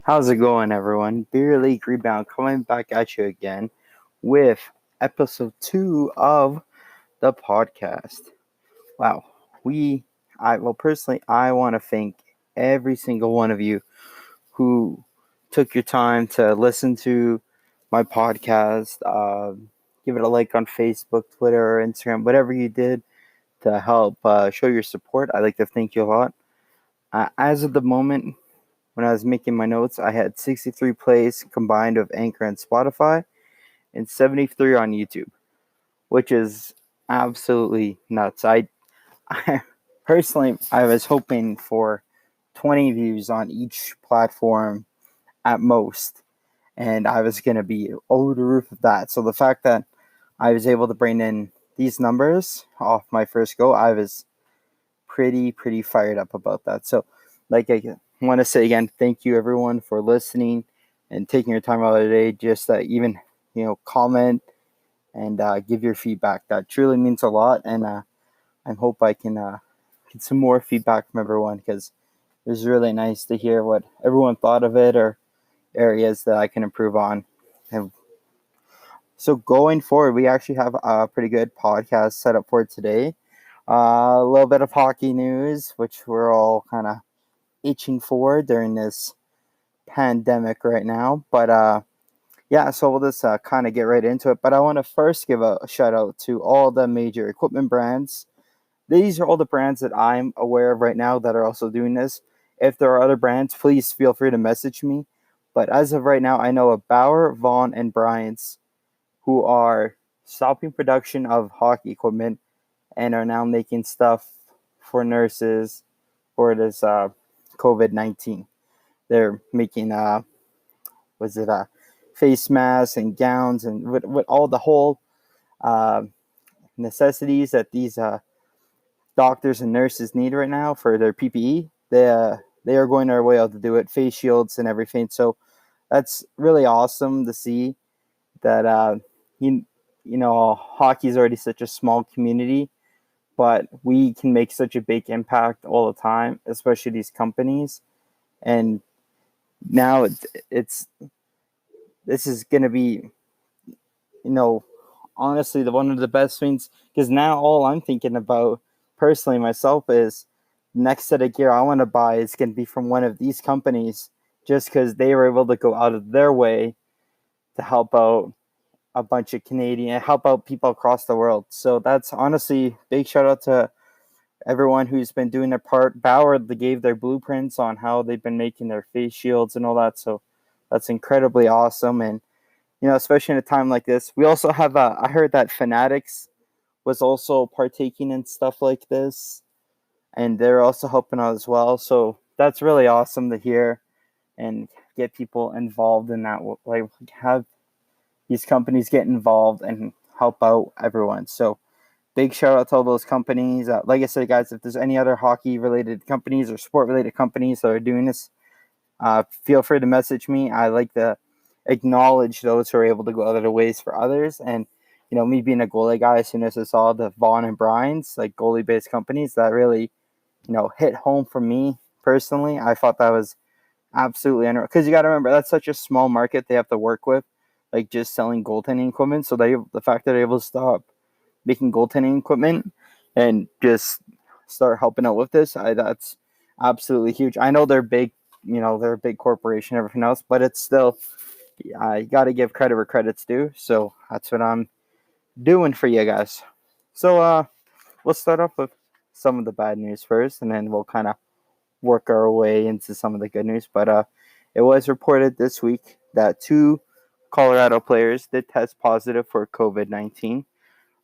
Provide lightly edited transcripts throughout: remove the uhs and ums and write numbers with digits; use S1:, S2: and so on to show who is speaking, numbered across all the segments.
S1: How's it going, everyone? Beer League Rebound coming back at you again with episode 2 of the podcast. Wow, personally, I want to thank every single one of you who took your time to listen to my podcast. Give it a like on Facebook, Twitter, or Instagram, whatever you did to help show your support. I'd like to thank you a lot. As of the moment, when I was making my notes, I had 63 plays combined of Anchor and Spotify and 73 on YouTube, which is absolutely nuts. I personally, I was hoping for 20 views on each platform at most, and I was going to be over the roof of that. So the fact that I was able to bring in these numbers off my first go, I was pretty fired up about that. So, like I want to say again, thank you everyone for listening and taking your time out of the day just to even comment and give your feedback. That truly means a lot, and I hope I can get some more feedback from everyone because it was really nice to hear what everyone thought of it or areas that I can improve on. And so going forward, we actually have a pretty good podcast set up for today. A little bit of hockey news, which we're all kind of itching for during this pandemic right now. But yeah, so we'll just kind of get right into it. But I want to first give a shout out to all the major equipment brands. These are all the brands that I'm aware of right now that are also doing this. If there are other brands, please feel free to message me. But as of right now, I know of Bauer, Vaughn, and Bryant's who are stopping production of hockey equipment and are now making stuff for nurses for this COVID-19. They're making face masks and gowns and with all the whole uh, necessities that these doctors and nurses need right now for their PPE. They are going their way out to do it, face shields and everything. So that's really awesome to see that hockey is already such a small community, but we can make such a big impact all the time, especially these companies. And now it's this is going to be, honestly, one of the best things because now all I'm thinking about personally myself is next set of gear I want to buy is going to be from one of these companies just because they were able to go out of their way to help out a bunch of Canadian, help out people across the world. So that's honestly big shout out to everyone who's been doing their part. Bauer, they gave their blueprints on how they've been making their face shields and all that. So that's incredibly awesome. And, especially in a time like this, we also have, I heard that Fanatics was also partaking in stuff like this and they're also helping out as well. So that's really awesome to hear and get people involved in that, like have these companies get involved and help out everyone. So big shout out to all those companies. Like I said, guys, if there's any other hockey related companies or sport related companies that are doing this, feel free to message me. I like to acknowledge those who are able to go other ways for others. And, me being a goalie guy, as soon as I saw the Vaughn and Bryant's, like goalie based companies, that really, hit home for me personally. I thought that was absolutely unreal. Because you got to remember, that's such a small market they have to work with, like just selling goaltending equipment. So the fact that they're able to stop making goaltending equipment and just start helping out with this, that's absolutely huge. I know they're big, they're a big corporation and everything else, but it's still, you got to give credit where credit's due. So that's what I'm doing for you guys. So we'll start off with some of the bad news first, and then we'll kind of work our way into some of the good news. But it was reported this week that 2 Colorado players did test positive for COVID-19.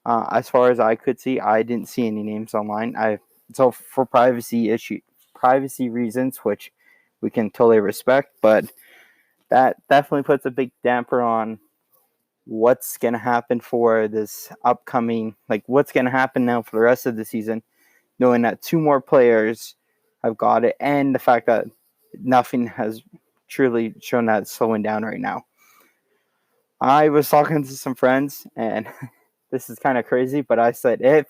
S1: As far as I could see, I didn't see any names online. So for privacy reasons, which we can totally respect, but that definitely puts a big damper on what's going to happen for this upcoming, like what's going to happen now for the rest of the season, knowing that 2 more players have got it, and the fact that nothing has truly shown that it's slowing down right now. I was talking to some friends, and this is kind of crazy, but I said if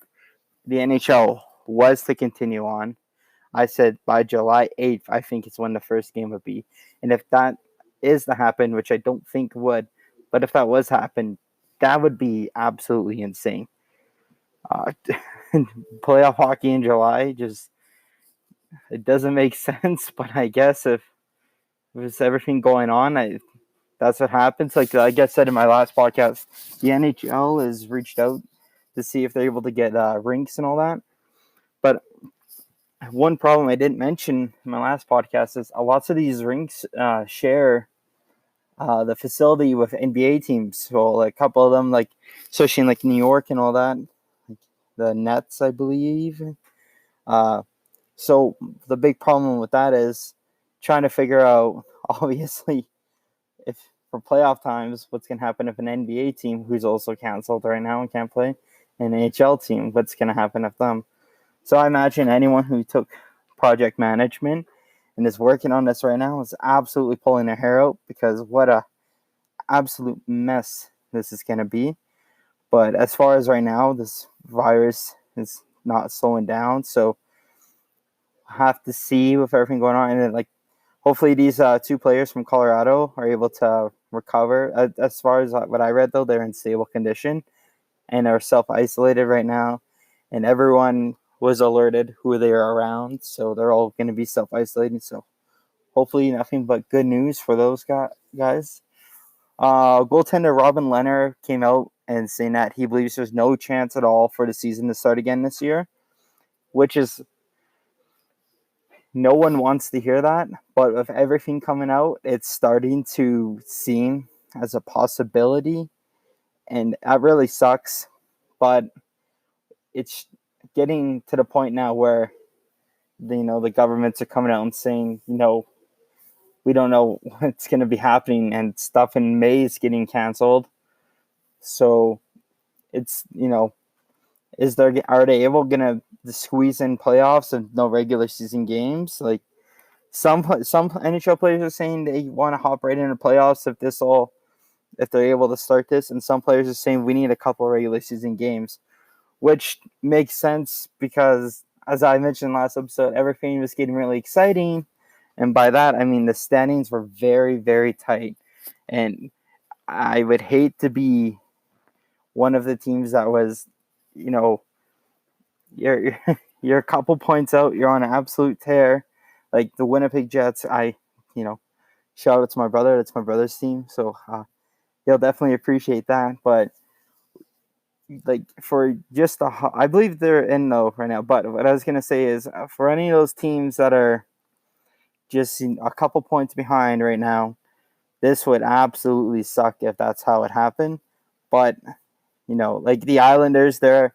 S1: the NHL was to continue on, I said by July 8th, I think it's when the first game would be. And if that is to happen, which I don't think would, but if that was to happen, that would be absolutely insane. Uh, Playoff hockey in July, just it doesn't make sense. But I guess if there's everything going on, that's what happens. Like I guess said in my last podcast, the NHL has reached out to see if they're able to get rinks and all that. But one problem I didn't mention in my last podcast is lots of these rinks share the facility with NBA teams. So like, a couple of them, like especially in like New York and all that, like the Nets, I believe. So the big problem with that is trying to figure out, obviously, if for playoff times, what's going to happen if an NBA team who's also canceled right now and can't play, an NHL team, what's going to happen if them. So I imagine anyone who took project management and is working on this right now is absolutely pulling their hair out, because what a absolute mess this is going to be. But as far as right now, this virus is not slowing down. So have to see with everything going on. And then, like, hopefully these two players from Colorado are able to recover. As far as what I read, though, they're in stable condition and are self-isolated right now. And everyone was alerted who they are around. So they're all going to be self-isolating. So hopefully nothing but good news for those guys. Goaltender Robin Lehner came out and saying that he believes there's no chance at all for the season to start again this year, which is, no one wants to hear that, but with everything coming out, it's starting to seem as a possibility, and that really sucks. But it's getting to the point now where the governments are coming out and saying, we don't know what's going to be happening, and stuff in May is getting canceled. So it's, are they able going to squeeze in playoffs and no regular season games? Like some NHL players are saying they want to hop right into playoffs if they're able to start this, and some players are saying we need a couple of regular season games, which makes sense because, as I mentioned last episode, everything was getting really exciting. And by that, I mean the standings were very, very tight. And I would hate to be one of the teams that was, you're a couple points out, you're on an absolute tear. Like the Winnipeg Jets, shout out to my brother. That's my brother's team. So he'll definitely appreciate that. But like for just I believe they're in though right now. But what I was going to say is for any of those teams that are just a couple points behind right now, this would absolutely suck if that's how it happened. But like the Islanders, they're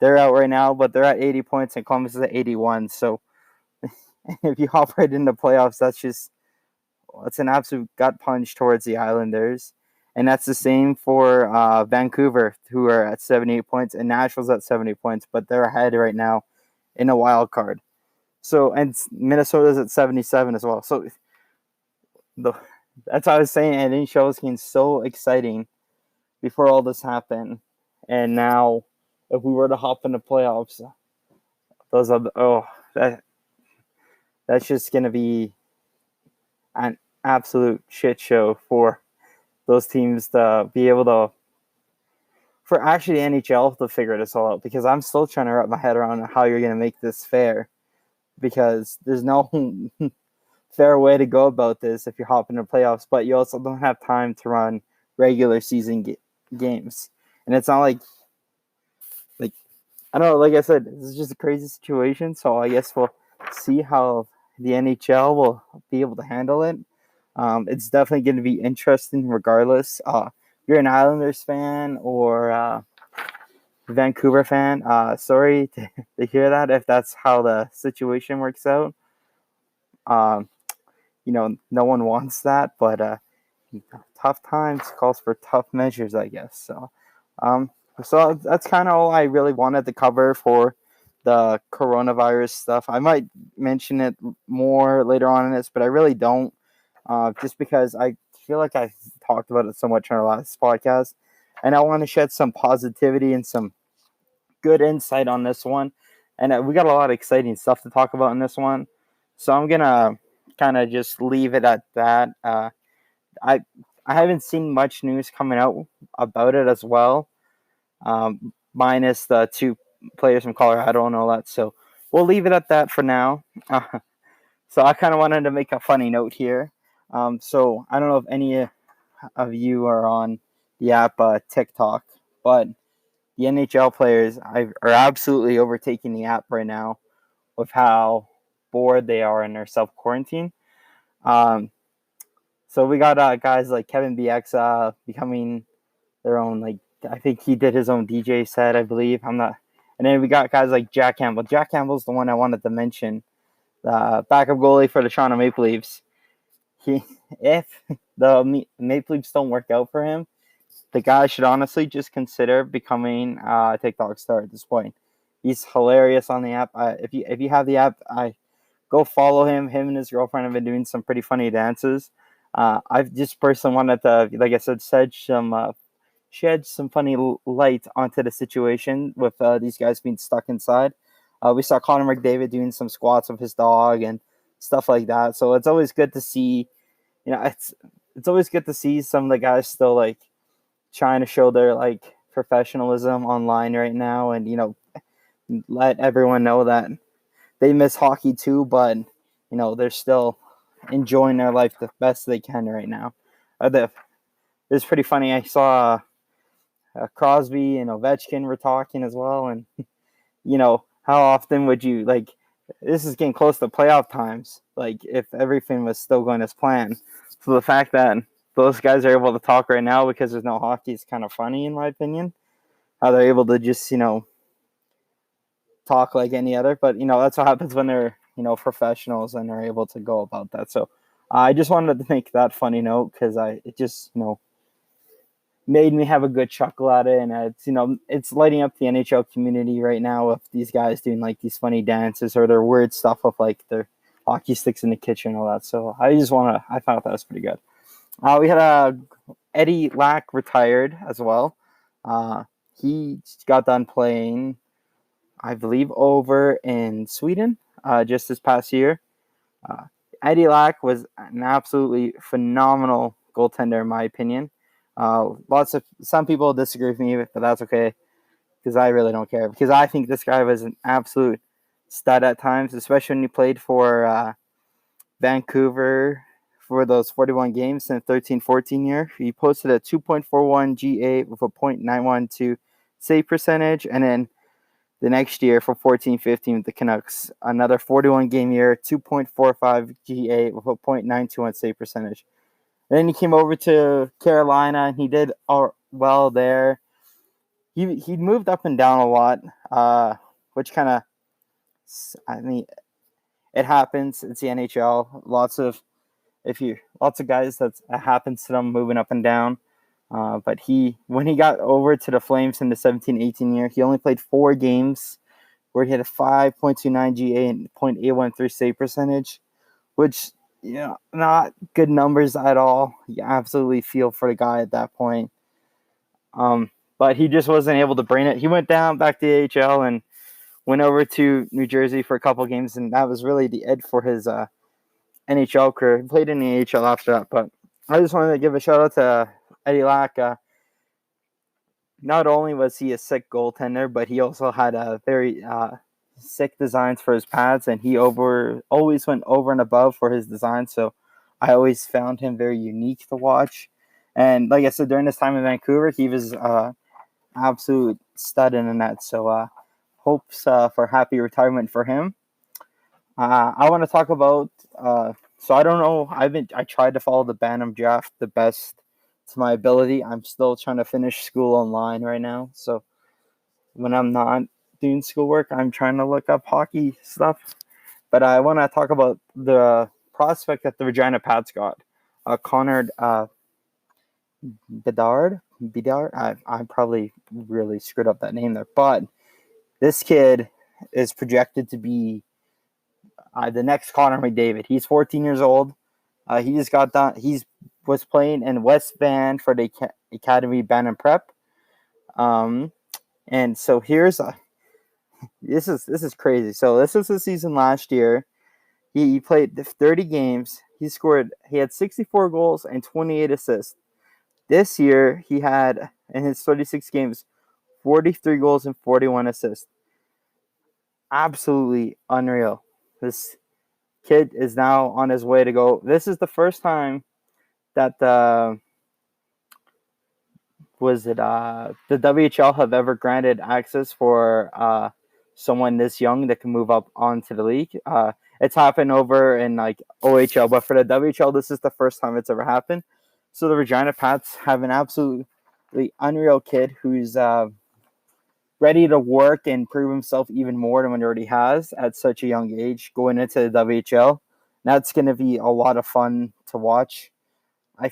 S1: out right now, but they're at 80 points and Columbus is at 81. So if you hop right into playoffs, that's an absolute gut punch towards the Islanders. And that's the same for Vancouver, who are at 78 points, and Nashville's at 70 points, but they're ahead right now in a wild card. So, and Minnesota's at 77 as well. So that's what I was saying. And NHL was getting so exciting before all this happened. And now, if we were to hop into playoffs, that's just going to be an absolute shit show for those teams to be able to, for actually the NHL to figure this all out, because I'm still trying to wrap my head around how you're going to make this fair, because there's no fair way to go about this if you're hopping into playoffs, but you also don't have time to run regular season games. And it's not like I don't know, like I said, this is just a crazy situation, so I guess we'll see how the NHL will be able to handle it. It's definitely going to be interesting regardless. If you're an Islanders fan or Vancouver fan, sorry to hear that if that's how the situation works out. No one wants that, but tough times calls for tough measures, I guess. So that's kind of all I really wanted to cover for the coronavirus stuff. I might mention it more later on in this, but I really don't, just because I feel like I talked about it so much on our last podcast, and I want to shed some positivity and some good insight on this one. And we got a lot of exciting stuff to talk about in this one. So I'm gonna kind of just leave it at that. I I haven't seen much news coming out about it as well, minus the two players from Colorado and all that. So we'll leave it at that for now. So I kind of wanted to make a funny note here. So I don't know if any of you are on the app TikTok, but the NHL players are absolutely overtaking the app right now with how bored they are in their self quarantine. Um, so we got guys like Kevin BX becoming their own, like, I think he did his own DJ set, I believe. I'm not. And then we got guys like Jack Campbell. Jack Campbell's the one I wanted to mention, the backup goalie for the Toronto Maple Leafs. If the Maple Leafs don't work out for him, the guy should honestly just consider becoming a TikTok star at this point. He's hilarious on the app. If you have the app, I go follow him. Him and his girlfriend have been doing some pretty funny dances. I've just personally wanted to, like I said, shed some funny light onto the situation with these guys being stuck inside. We saw Connor McDavid doing some squats with his dog and stuff like that. So it's always good to see, it's always good to see some of the guys still like trying to show their like professionalism online right now, and let everyone know that they miss hockey too, but they're still enjoying their life the best they can right now. It's pretty funny. I saw Crosby and Ovechkin were talking as well, and how often would you like? This is getting close to playoff times. Like if everything was still going as planned, so the fact that those guys are able to talk right now because there's no hockey is kind of funny in my opinion. How they're able to just talk like any other, but that's what happens when they're professionals and they're able to go about that. So I just wanted to make that funny note because it just made me have a good chuckle at it, and it's lighting up the NHL community right now with these guys doing like these funny dances or their weird stuff with like their hockey sticks in the kitchen and all that. So I thought that was pretty good. We had Eddie Lack retired as well. He got done playing, I believe, over in Sweden just this past year. Eddie Lack was an absolutely phenomenal goaltender, in my opinion. Some people disagree with me, but that's okay because I really don't care, because I think this guy was an absolute stud at times, especially when he played for Vancouver for those 41 games in the 13-14 year. He posted a 2.41 GA with a .912 save percentage, and then the next year for 14-15 with the Canucks, another 41 game year, 2.45 GA with a .921 save percentage. And then he came over to Carolina and he did well there. He moved up and down a lot, which kind of, it happens. It's the NHL. Lots of guys that happens to them moving up and down. But when he got over to the Flames in the 17-18 year, he only played 4 games where he had a 5.29 GA and .813 save percentage, which, not good numbers at all. You absolutely feel for the guy at that point. But he just wasn't able to bring it. He went down back to the AHL and went over to New Jersey for a couple games, and that was really the end for his NHL career. He played in the AHL after that, but I just wanted to give a shout out to Eddie Lack. Not only was he a sick goaltender, but he also had a very sick designs for his pads, and he always went over and above for his design. So I always found him very unique to watch. And like I said, during this time in Vancouver, he was absolute stud in the net. So hopes for happy retirement for him. I want to talk about. So I don't know. I tried to follow the Bantam draft the best to my ability. I'm still trying to finish school online right now. So when I'm not doing schoolwork, I'm trying to look up hockey stuff. But I want to talk about the prospect that the Regina Pats got, Connor Bedard. I probably really screwed up that name there, but this kid is projected to be the next Connor McDavid. He's 14 years old. He just got done. Was playing in West Van for the Academy Band and Prep. And so here's This is crazy. So this was the season last year. He played 30 games. He had 64 goals and 28 assists. This year he had in his 36 games 43 goals and 41 assists. Absolutely unreal. This kid is now on his way to go. This is the first time that the WHL have ever granted access for someone this young that can move up onto the league. It's happened over in like OHL, but for the WHL, this is the first time it's ever happened. So the Regina Pats have an absolutely unreal kid who's ready to work and prove himself even more than what he already has at such a young age going into the WHL. That's going to be a lot of fun to watch. I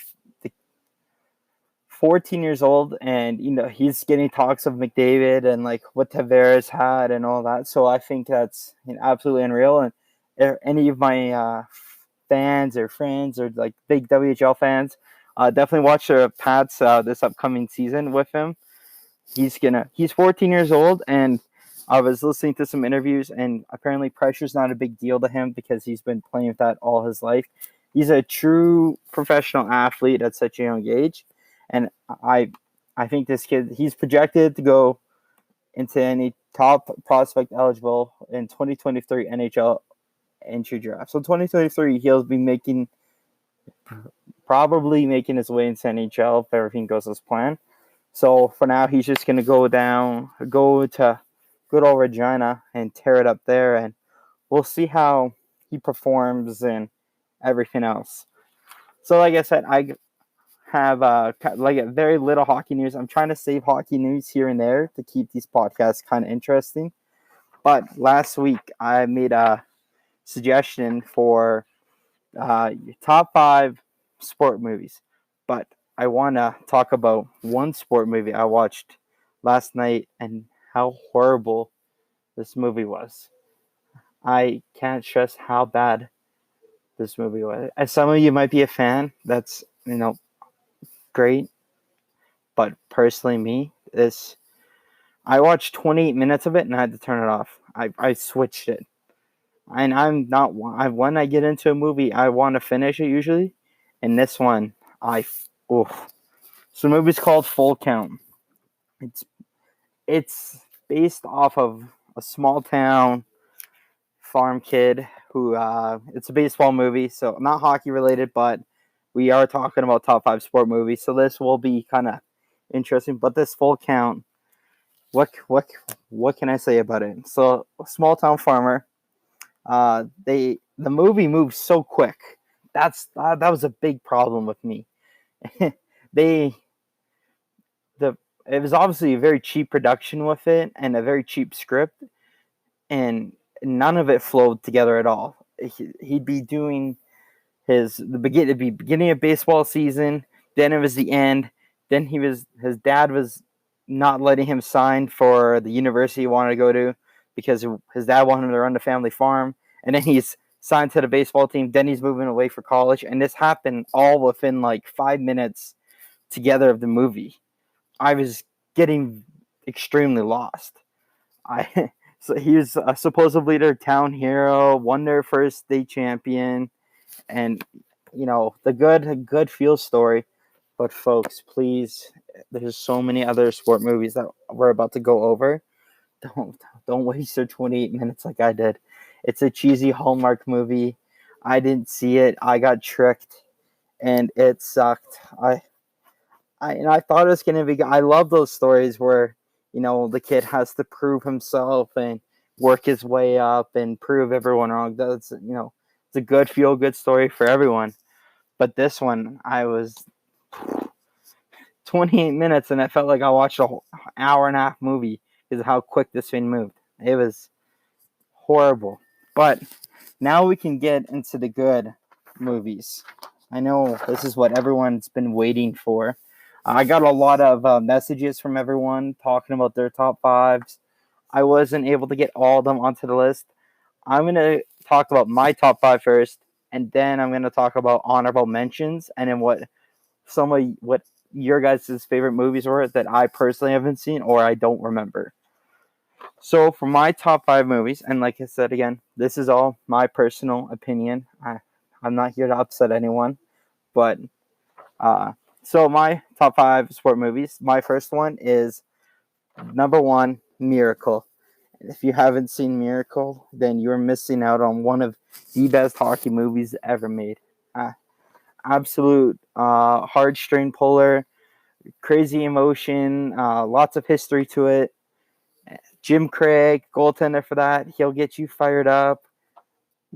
S1: 14 years old, and he's getting talks of McDavid and like what Tavares had and all that. So I think that's absolutely unreal. And any of my fans or friends or like big WHL fans, definitely watch the Pats this upcoming season with him. He's 14 years old, and I was listening to some interviews, and apparently pressure's not a big deal to him because he's been playing with that all his life. He's a true professional athlete at such a young age, and I think this kid, he's projected to go into any top prospect eligible in 2023 NHL entry draft. So 2023, he'll be probably making his way into NHL if everything goes as planned. So for now, he's just going to go to good old Regina and tear it up there, and we'll see how he performs and everything else. So like I said, I have like very little hockey news. I'm trying to save hockey news here and there to keep these podcasts kind of interesting. But last week, I made a suggestion for top 5 sport movies. But I want to talk about one sport movie I watched last night and how horrible this movie was. I can't stress how bad this movie was. As some of you might be a fan, that's great. But personally, I watched 28 minutes of it and I had to turn it off. I switched it, and I'm not. When I get into a movie, I want to finish it usually, and this one, oof. So the movie's called Full Count. It's based off of a small town farm kid who it's a baseball movie, so not hockey related, but we are talking about top 5 sport movies, so this will be kind of interesting. But this Full Count, what can I say about it? So a small town farmer, the movie moves so quick. That was a big problem with me. It was obviously a very cheap production with it and a very cheap script, and none of it flowed together at all. He'd be doing the beginning of baseball season, then it was the end, then his dad was not letting him sign for the university he wanted to go to because his dad wanted him to run the family farm, and then he's signed to the baseball team, then he's moving away for college, and this happened all within like 5 minutes together of the movie. I was getting extremely lost. So he was supposedly their town hero, won their first state champion, and the good feel story. But folks, please, there's so many other sport movies that we're about to go over. Don't waste your 28 minutes like I did. It's a cheesy Hallmark movie. I didn't see it. I got tricked, and it sucked. I thought it was gonna be. I love those stories where the kid has to prove himself and work his way up and prove everyone wrong. That's it's a good feel good story for everyone. But this one, I was 28 minutes and I felt like I watched a whole hour and a half movie because of how quick this thing moved. It was horrible. But now we can get into the good movies. I know this is what everyone's been waiting for. I got a lot of messages from everyone talking about their top 5s. I wasn't able to get all of them onto the list. I'm going to talk about my top 5 first, and then I'm going to talk about honorable mentions and then what your guys' favorite movies were that I personally haven't seen or I don't remember. So for my top 5 movies, and like I said again, this is all my personal opinion. I'm not here to upset anyone, but uh, so my top 5 sport movies. My first one is number 1, Miracle. If you haven't seen Miracle, then you're missing out on one of the best hockey movies ever made. Uh, Absolute heartstring puller, crazy emotion, lots of history to it. Jim Craig, goaltender for that. He'll get you fired up.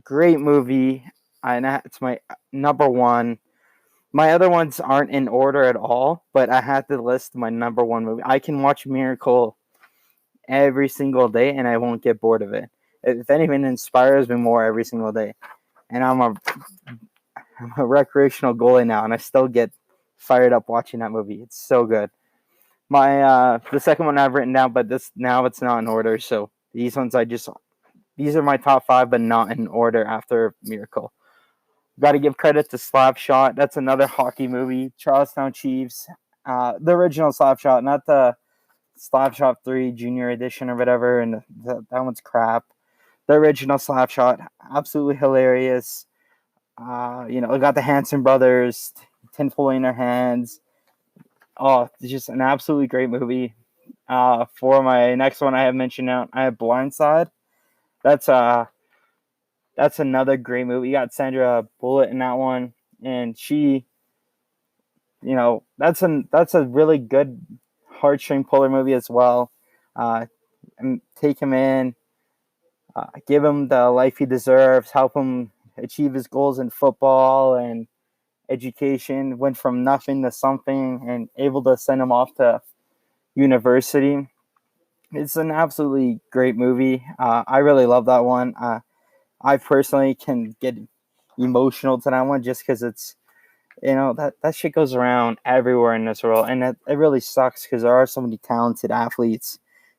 S1: Great movie. And it's my number 1. My other ones aren't in order at all, but I had to list my number 1 movie. I can watch Miracle every single day and I won't get bored of it. If anything, it inspires me more every single day. And I'm a recreational goalie now, and I still get fired up watching that movie. It's so good. My the second one I've written down, but this now it's not in order. So these are my top 5, but not in order after Miracle. Got to give credit to Slapshot. That's another hockey movie. Charlestown Chiefs, the original Slapshot, not the Slapshot 3 Junior Edition or whatever. And that one's crap. The original Slapshot, absolutely hilarious. We got the Hanson brothers, tinfoil in their hands. Oh, it's just an absolutely great movie. For my next one, I have mentioned out. I have Blindside. That's another great movie. You got Sandra Bullock in that one, and she, that's a really good heartstring puller movie as well. And take him in, give him the life he deserves, help him achieve his goals in football and education, went from nothing to something, and able to send him off to university. It's an absolutely great movie. I really love that one. I personally can get emotional to that one just because it's, that shit goes around everywhere in this world. And it really sucks because there are so many talented athletes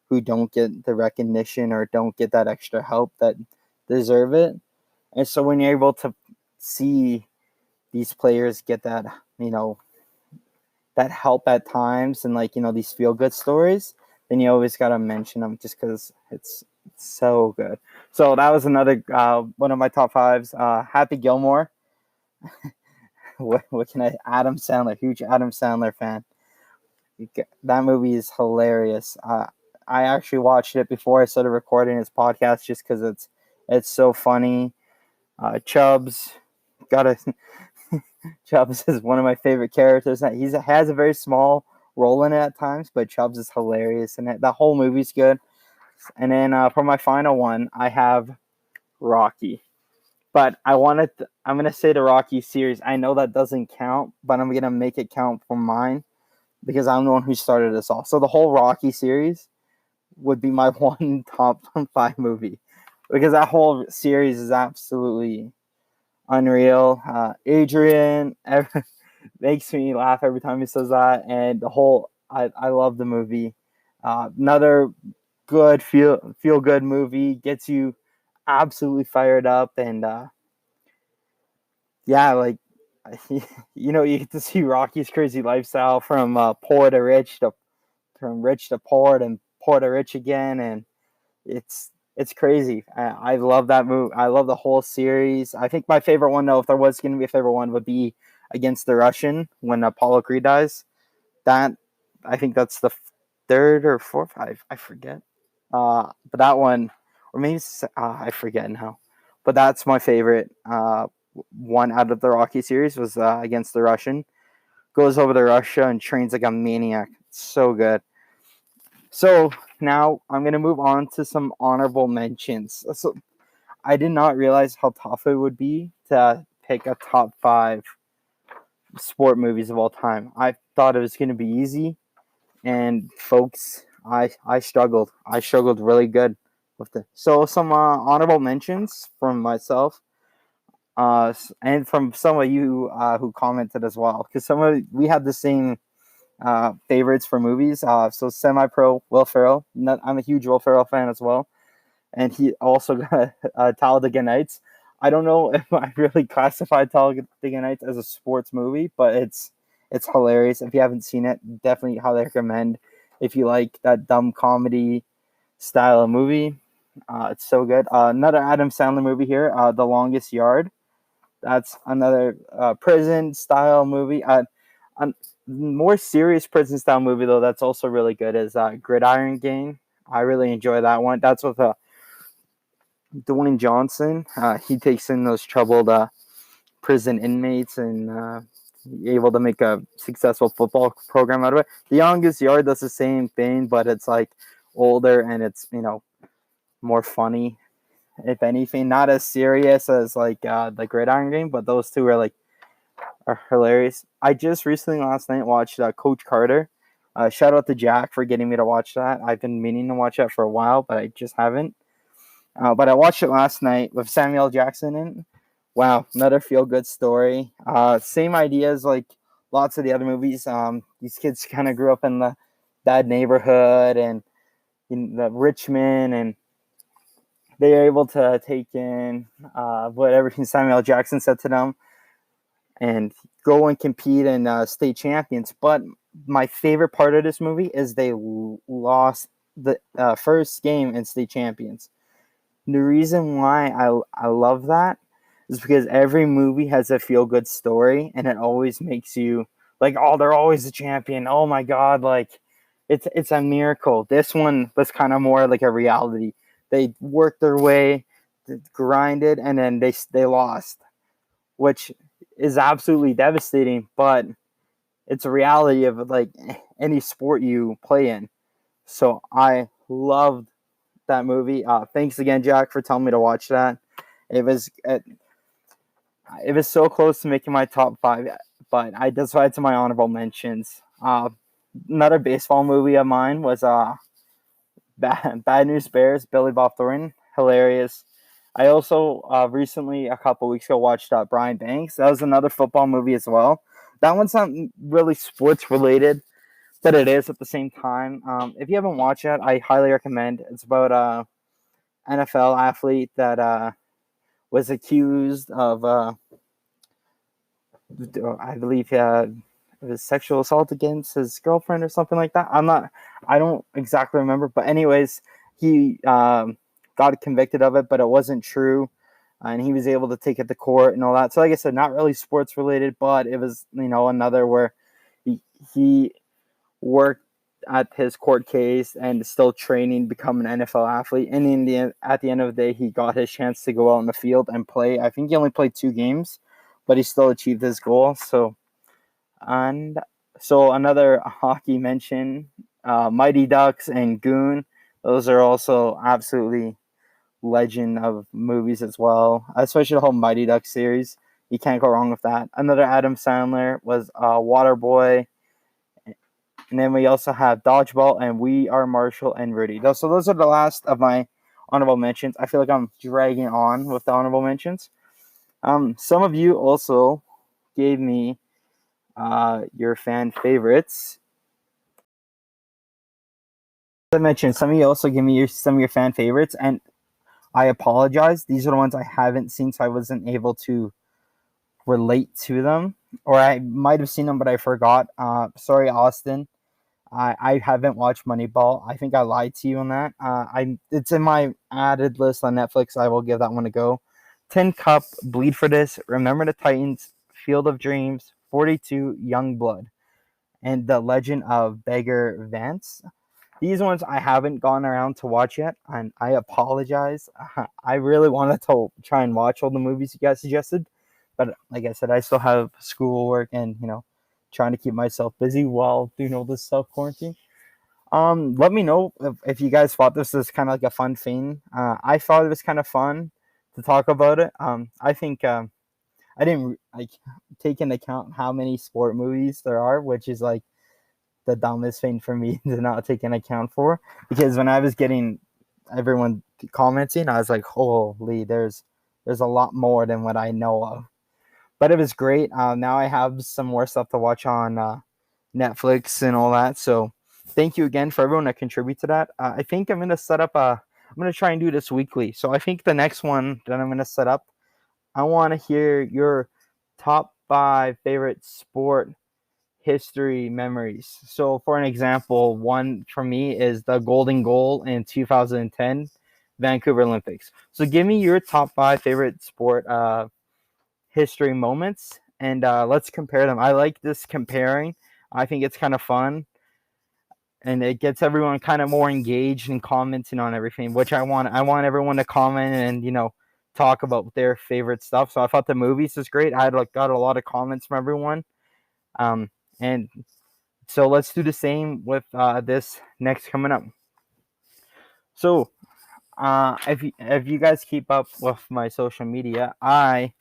S1: who don't get the recognition or don't get that extra help that deserve it. And so when you're able to see these players get that, that help at times and these feel good stories, then you always got to mention them just because it's so good. So that was another one of my top 5s. Happy Gilmore. what can I? Adam Sandler, huge Adam Sandler fan. That movie is hilarious. I actually watched it before I started recording his podcast just because it's so funny. Chubbs, gotta. Chubbs is one of my favorite characters. He has a very small role in it at times, but Chubbs is hilarious, and the whole movie's good. And then for my final one, I have Rocky. But I'm gonna say the Rocky series. I know that doesn't count, but I'm gonna make it count for mine because I'm the one who started this all. So the whole Rocky series would be my one top 5 movie because that whole series is absolutely unreal. Adrian makes me laugh every time he says that, and I love the movie. Another good feel good movie, gets you absolutely fired up, and you get to see Rocky's crazy lifestyle from poor to rich from rich to poor and poor to rich again, and it's crazy. I love that movie. I love the whole series. I think my favorite one, though, if there was going to be a favorite one, would be Against the Russian when Apollo Creed dies. That I think that's the 3rd or 4th. I forget. But that one, or maybe I forget now. But that's my favorite one out of the Rocky series was Against the Russian. Goes over to Russia and trains like a maniac. It's so good. So now I'm going to move on to some honorable mentions. So I did not realize how tough it would be to pick a top 5 sport movies of all time. I thought it was going to be easy, and folks, I struggled. I struggled really good with it. So some honorable mentions from myself, and from some of you who commented as well, because we had the same favorites for movies. So semi-pro Will Ferrell. I'm a huge Will Ferrell fan as well, and he also got Talladega Nights. I don't know if I really classified Talladega Nights as a sports movie, but it's hilarious. If you haven't seen it, definitely highly recommend. If you like that dumb comedy, style of movie. It's so good. Another Adam Sandler movie here, The Longest Yard. That's another prison style movie. A more serious prison style movie though that's also really good is Gridiron Gang. I really enjoy that one. That's with Dwayne Johnson. He takes in those troubled prison inmates and able to make a successful football program out of it. The Longest Yard does the same thing, but it's like older and it's more funny. If anything, not as serious as like the Gridiron Game, but those two are hilarious. I just recently last night watched Coach Carter. Shout out to Jack for getting me to watch that. I've been meaning to watch that for a while, but I just haven't. But I watched it last night with Samuel Jackson in. Wow, another feel good story. Same ideas like lots of the other movies. These kids kind of grew up in the bad neighborhood and in the Richmond, and they are able to take in what everything Samuel Jackson said to them and go and compete in state champions. But my favorite part of this movie is they lost the first game in state champions. The reason why I love that is because every movie has a feel good story, and it always makes you like, oh, they're always a champion. Oh my god, like it's a miracle. This one was kind of more like a reality. They worked their way, grinded, and then they lost, which is absolutely devastating. But it's a reality of like any sport you play in. So I loved that movie. Thanks again, Jack, for telling me to watch that. It was so close to making my top 5, but I decided to my honorable mentions. Another baseball movie of mine was Bad News Bears, Billy Bob Thornton, hilarious. I also recently, a couple weeks ago, watched Brian Banks. That was another football movie as well. That one's not really sports related, but it is at the same time. If you haven't watched it, I highly recommend. It's about a NFL athlete that was accused of, I believe, it was sexual assault against his girlfriend or something like that. I don't exactly remember, but anyways, he got convicted of it, but it wasn't true, and he was able to take it to court and all that. So, like I said, not really sports related, but it was another where he worked at his court case and still training, become an NFL athlete. And at the end of the day, he got his chance to go out in the field and play. I think he only played 2 games, but he still achieved his goal. So another hockey mention, Mighty Ducks and Goon. Those are also absolutely legend of movies as well, especially the whole Mighty Ducks series. You can't go wrong with that. Another Adam Sandler was Waterboy. And then we also have Dodgeball and We Are Marshall and Rudy. So those are the last of my honorable mentions. I feel like I'm dragging on with the honorable mentions. Some of you also gave me your fan favorites. As I mentioned, some of you also gave me some of your fan favorites, and I apologize. These are the ones I haven't seen, so I wasn't able to relate to them. Or I might have seen them, but I forgot. Sorry, Austin. I haven't watched Moneyball. I think I lied to you on that. It's in my added list on Netflix. I will give that one a go. Tin Cup, Bleed for This, Remember the Titans, Field of Dreams, 42, Young Blood, and The Legend of Beggar Vance. These ones I haven't gone around to watch yet, and I apologize. I really wanted to try and watch all the movies you guys suggested, but like I said, I still have schoolwork and trying to keep myself busy while doing all this self-quarantine. Let me know if you guys thought this was kind of like a fun thing. I thought it was kind of fun to talk about it. I think I didn't take into account how many sport movies there are, which is like the dumbest thing for me to not take into account for. Because when I was getting everyone commenting, I was like, holy, there's a lot more than what I know of. But it was great. Now I have some more stuff to watch on Netflix and all that. So thank you again for everyone that contribute to that. I think I'm going to set up I'm going to try and do this weekly. So I think the next one that I'm going to set up, I want to hear your top 5 favorite sport history memories. So, for an example, one for me is the golden goal in 2010 Vancouver Olympics. So, give me your top 5 favorite sport history moments, and let's compare them. I like this comparing. I think it's kind of fun, and it gets everyone kind of more engaged and commenting on everything, which I want. I want everyone to comment and talk about their favorite stuff. So I thought the movies was great. I got a lot of comments from everyone, and so let's do the same with this next coming up. So if you guys keep up with my social media, I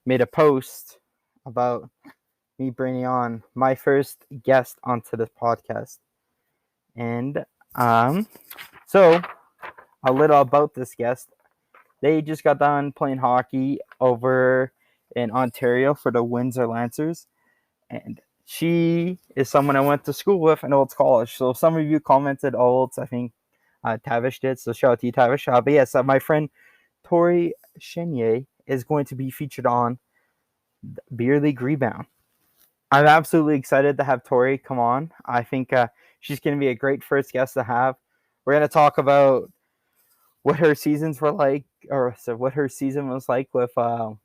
S1: made a post about me bringing on my first guest onto this podcast. And so a little about this guest. They just got done playing hockey over in Ontario for the Windsor Lancers. And she is someone I went to school with in Olds College. So some of you commented Olds, I think Tavish did. So shout out to you, Tavish. But yes, my friend Tori Chenier is going to be featured on Beer League Rebound. I'm absolutely excited to have Tori come on. I think she's going to be a great first guest to have. We're going to talk about what her seasons were like, or so what her season was like with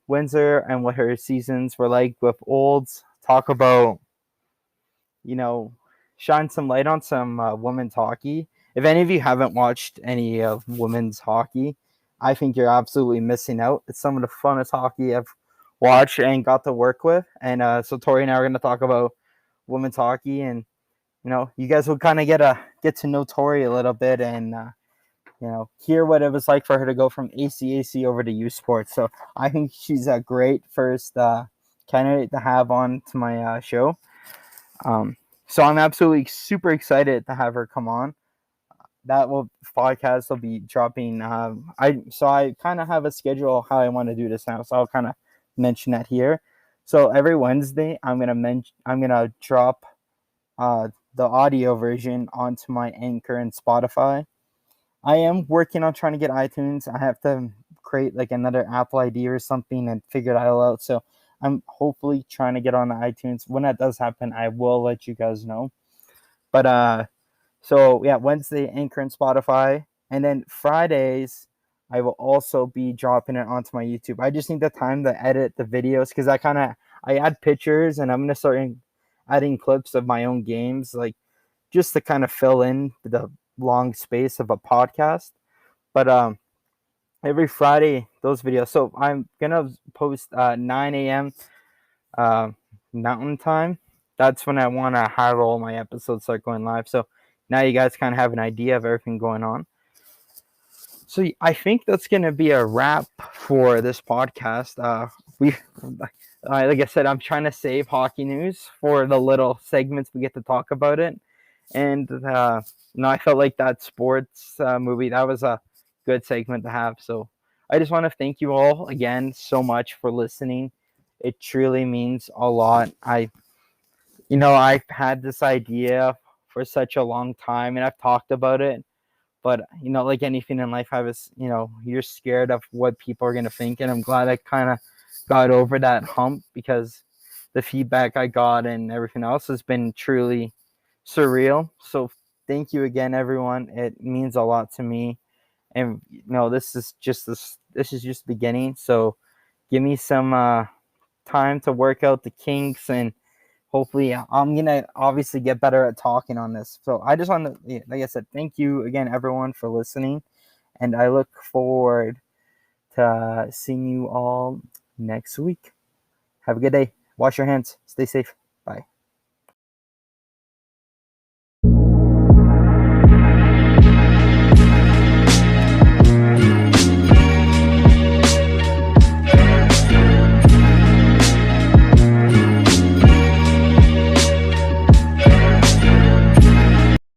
S1: Windsor, and what her seasons were like with Olds. Talk about, shine some light on some women's hockey. If any of you haven't watched any of women's hockey, I think you're absolutely missing out. It's some of the funnest hockey I've watched and got to work with. And so Tori and I are going to talk about women's hockey, and you guys will kind of get to know Tori a little bit, and hear what it was like for her to go from ACAC over to U Sports. So I think she's a great first candidate to have on to my show. So I'm absolutely super excited to have her come on. That podcast will be dropping. I kind of have a schedule how I want to do this now, so I'll kind of mention that here. So every Wednesday, I'm gonna drop the audio version onto my Anchor and Spotify. I am working on trying to get iTunes. I have to create like another Apple ID or something and figure it all out. So I'm hopefully trying to get on the iTunes. When that does happen, I will let you guys know. But so yeah, Wednesday, Anchor and Spotify. And then Fridays, I will also be dropping it onto my YouTube. I just need the time to edit the videos, because I add pictures, and I'm going to start adding clips of my own games, like just to kind of fill in the long space of a podcast. But every Friday, those videos. So I'm going to post 9 a.m. Mountain time. That's when I want to have all my episodes start going live. So now you guys kind of have an idea of everything going on. So I think that's going to be a wrap for this podcast. Like I said, I'm trying to save hockey news for the little segments we get to talk about it. And I felt like that sports movie, that was a good segment to have. So I just want to thank you all again so much for listening. It truly means a lot. I've had this idea for such a long time, and I've talked about it. But, like anything in life, I was, you're scared of what people are going to think. And I'm glad I kind of got over that hump, because the feedback I got and everything else has been truly surreal. So thank you again, everyone. It means a lot to me. And, this is just beginning. So give me some time to work out the kinks, and hopefully I'm going to obviously get better at talking on this. So I just want to, like I said, thank you again, everyone, for listening. And I look forward to seeing you all next week. Have a good day. Wash your hands. Stay safe.